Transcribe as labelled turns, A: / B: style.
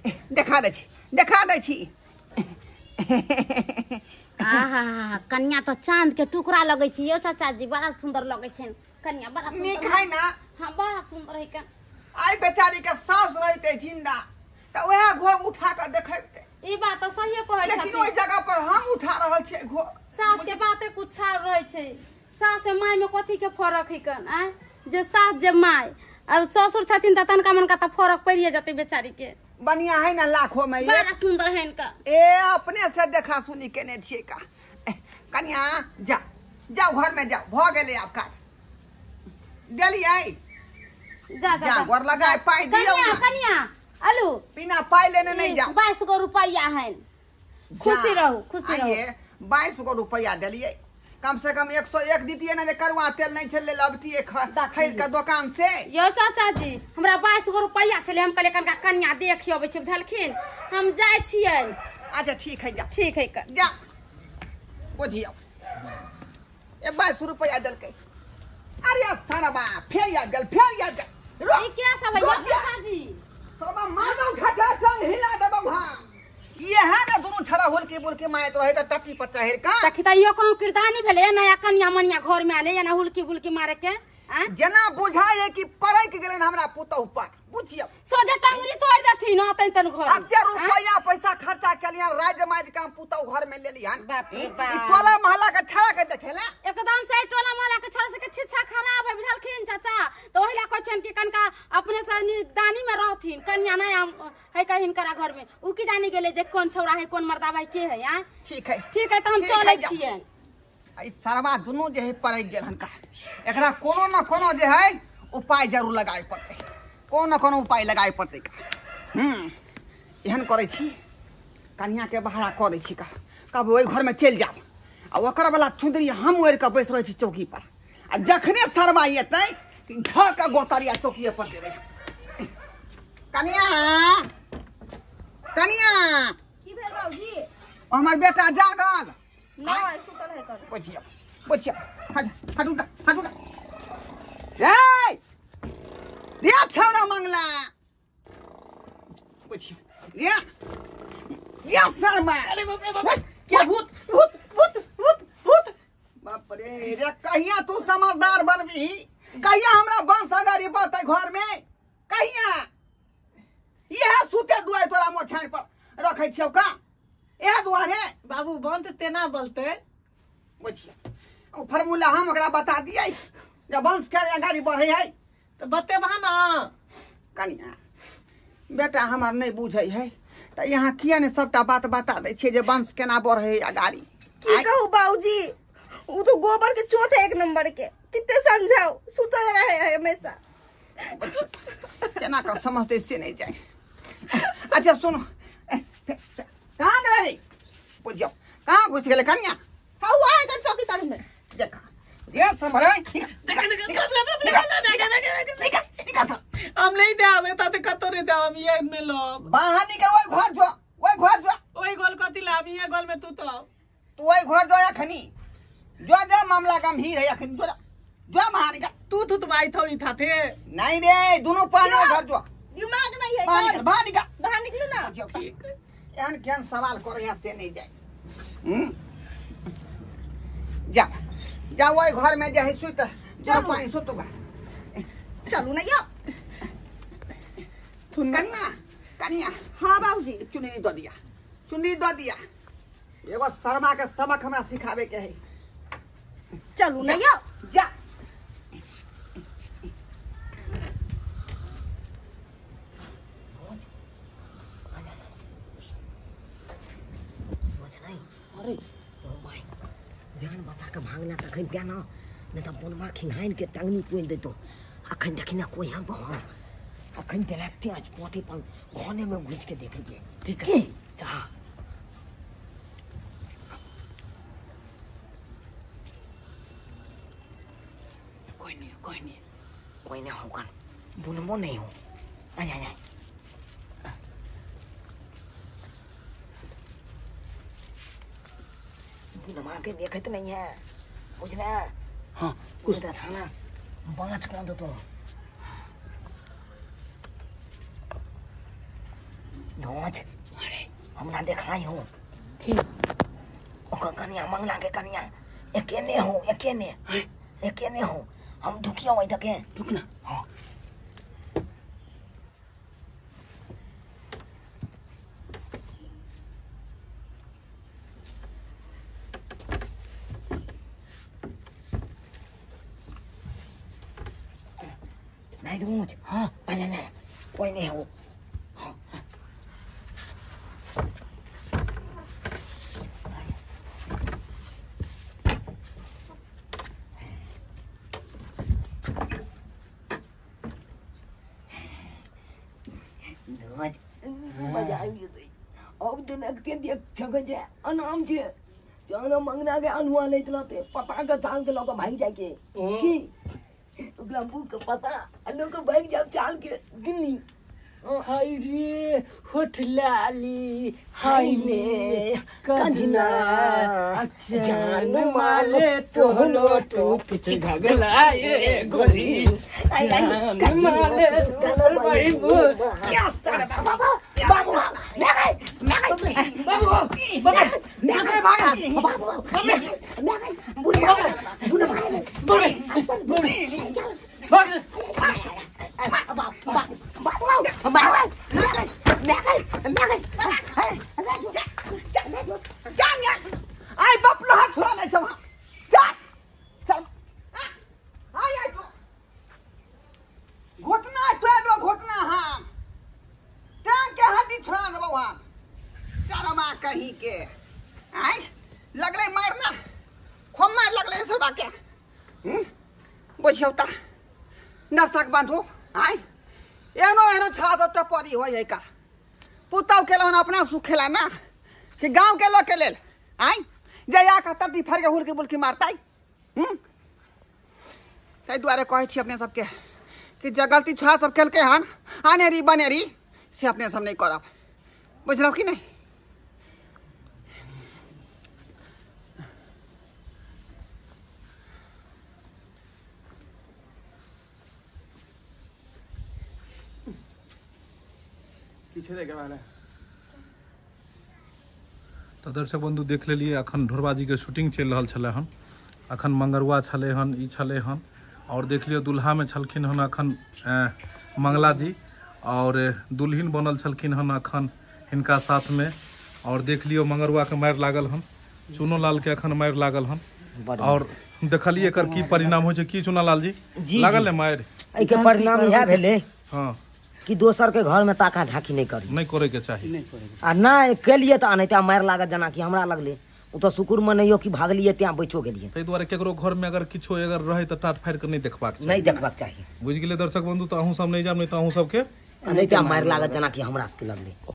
A: देखा दे छी
B: आहा कन्या तो चांद के टुकड़ा लगे छी यो चाचा जी बड़ा सुंदर लगे छन कन्या बड़ा सुंदर
A: नीक है ना
B: हां बड़ा सुंदर है का
A: आई बेचारी के सास रहते जिंदा त ओहे घोग उठा के देखैते
B: ई बात तो सही कहै छथि
A: लेकिन ओइ जगह पर हम उठा रहल छी घोग
B: सास के बाते कुछ और रहे छै सास से माय में कथि के फरक है कन आ जे सास जे माय अब ससुर छथिन त तनका मनका त फरक पड़िए जते बेचारी के
A: बढ़िया है ना लाखों में ये
B: बड़ा सुंदर है इनका
A: ए अपने से देखा सुनी केने छिए का कन्या जाओ घर में जाओ भ गेले आप काज देलियै जा घर लगाए पाई दियो
B: कन्या आलू
A: बिना पाई लेने नहीं जाओ
B: 22 गो रुपया है खुशी रहू
A: 22 गो रुपया देलियै कम से कम 101 दीतिए ना करुआ तेल नहीं छले लबतिए खरीद के दुकान से
B: यो चाचा जी हमरा 22 गो रुपया छले हम कहले कनका कन्या देखियो अबै छै बुझलखिन हम जाय छियै
A: अच्छा ठीक है जा
B: ठीक है
A: जा बुझियो ए 22 रुपया देलकै अरे सारा बा फेर याद गल
B: ई क्या सब है चाचा जी
A: सब मारौ छठा चल हिला देबौ हां ये है ना दोनों छरा होल के बोल के मायत रहे त टट्टी पत्ता हेर का
B: तखिता यो कहूं किरदानी भेले नया कन्या मनिया घर में आले या ना हुलकी बुलकी मारे के
A: जना बुझाए कि परैक गेलन हमरा पुतौ पर बुझियो
B: सोजे टांगरी तोड़ देथि न तै तन घर
A: अच्छा रुपया पैसा खर्चा केलियन राज माज काम पुतौ घर में लेलियन
B: बाप रे
A: बाप टोला मोहल्ला के छड़ा के देखेला
B: एकदम से टोला मोहल्ला के छड़ा से के छिछा खराब है बुझलखिन चाचा तो ओहिला कहछन कि कनका अपने से निगरानी में रहथिन कन्या नहीं है कहिन करा घर में उ की जानी गेले जे कौन छौरा है कौन मर्दा भाई के है हां ठीक है त हम चले छियै
A: आई सरवा दोनों जे है परैक गेलन का एकरा कोनो न कोनो जे है उपाय जरूर लगाए पड़ते कोनो न कोनो उपाय लगाए पड़ते का एहन करे छी कन्या के बहारा कर दै छी का कब ओइ घर में चल जाओ आ ओकर वाला चुंदरी हम ओर के बैस रहे छी चौकी पर आ जखने सरवा एतै ध के गोतरिया चौकीए पर दे रहे कन्या
C: की भेल बाबूजी
A: हमर बेटा जागल
C: नहीं सुतल है कर
A: बचिया हटू रे दिया छौरा मंगला बचिया या शर्मा अरे बाप क्या भूत बाप रे रे कहिया तू समझदार बनबी कहिया हमरा वंश अगाड़ी बढ़तै घर में कहिया यह सुते दुआई तोरा मोछाई पर रखै छियौ का ए दुआरे
D: बाबू बंद तेना बोलते
A: बुझिया ओ फार्मूला हम ओकरा बता दियै जब वंश के गाड़ी बढ़े है
D: तो बतेबा ना
A: कनिया बेटा हमार नहीं बुझै है त यहाँ किया ने सबटा बात बता दै छै जे वंश केना बढ़े है गाड़ी
C: की कहू बाबूजी उ तो गोबर के चोट है 1 नंबर के कितने समझाओ सुतल रहे है हमेशा
A: केना का समझते से नहीं जाए अच्छा सुनो कहाँ गए बुझियो कहाँ घुस गेले कन्या
C: हाउ आए त चौकी तर में
A: देखा ये समरे
D: हम नहीं देबे त कतो रे देब हम ये में लो
A: बाहर निकल ओइ घर जो
D: ओइ गोल कथि ला हम ये गोल में तू
A: ओइ घर जो अखनी जो मामला गंभीर है अखनी जो बाहर निकल
D: तू भाई थोड़ी था थे
A: नहीं रे दोनों पानी घर जो
C: दिमाग नहीं है
A: बाहर
C: निकलो ना
D: ठीक है
A: एहन केहन सवाल करे यहाँ से नहीं जाए जा वही घर में जे है सुत चलो पानी सुतूगा
C: चलू ना यो
A: कन्या
C: हाँ बाबूजी
A: चुन्नी दो दिया एगो शर्मा के सबक हमरा सिखावे के है
C: चलू ना यो
A: जा
E: अरे ओ माय जान बता के भागना तखन क्या ना नहीं तो बोलबा खिनाइन के टांगनी कोइन देतो अखन देखिना कोई हम बहा अखन डायरेक्ट आज पोती पर घने में घुस के देखेंगे ठीक है जा कोई नहीं होगा बोलबो नहीं हो आय नमा के देखत नहीं है कुछ ना
A: हाँ
E: कुछ था ना बाँच कौन तो धोज अरे हमरा देखाई हो ओकर कन्या मंगला के कन्या एकेने हो हम दुखिया वही तक है
A: रुक ना
E: हाँ नहीं दूज हाँ नहीं कोई नहीं हो हाँ मजा આવી ગઈ अब तो नगते देख छक जे अनाम छे जाना मंगना के अनुआ लेत लते पता के चाल के लोग भाग जाए के की ओकरा मुंह के पता लोग भाग जाए चाल के दिल्ली
D: हाय रे होठ लाली
E: हाय ने कंजना
D: अच्छा जान माले तोहनो तो पीछे घगलाए गोरी जान माले तोहर भाई बो क्या सारा बाबू
E: बाबू
A: आई बाप लोहा छोड़ा नहीं चल चल आई तो घोटना तो घोटना हाँ टांग के हड्डी छोड़ा दे बाबा चरमा कहीं के आई लगले मारना खूब मार लगले सब के बोझौता नस्तक बांधो आई एनो छा सबटा परी हो है का पुताव के लोन अपना सुख खेला ना कि गांव के लोग के लेल आई जया का तब फर के हुल के बुलकी मारता ताहि दुआरे कहे छी अपने सबके कि जे गलती छा सब खेल के हन आनेरी बनेरी से अपने सब नहीं करब बुझल कि नहीं
F: तो दर्शक बंधु देख लेलिए अखन ढोरबाजी के शूटिंग चल रहा छले हन अखन मंगरुआ छले हन ई छले हन और देख लियो दुल्हा में छलखिन हन अखन मंगला जी और दुल्हिन बनल छलखिन हन अखन हिनका साथ में और देख लियो मंगरुआ के मार लागल हन चुनो लाल के अखन मार लागल हन और देखलिए एकर की परिणाम हो छै की चुना लाल जी लागल है मार
E: ए के परिणाम यह भेले
F: हां
E: कि दोसर के घर में ताका झाकी नहीं करी
F: नहीं करे के चाहिए
E: आ ना के लिए तो अनैता मार लागत जना कि हमरा लगले उ तो शुक्र मनइयो कि भागलिए त्या बचो गेलिए
F: तै दुआरे केकरो घर में अगर किछो अगर रहे त टाट फाड़ के नहीं देखबाक चाहिए
E: नहीं देखबाक चाहिए
F: बुझ गेले दर्शक बंधु तो अहूं सब नहीं जान नहीं तो अहूं सब के
E: अनैता मार लागत जना कि हमरा से लगले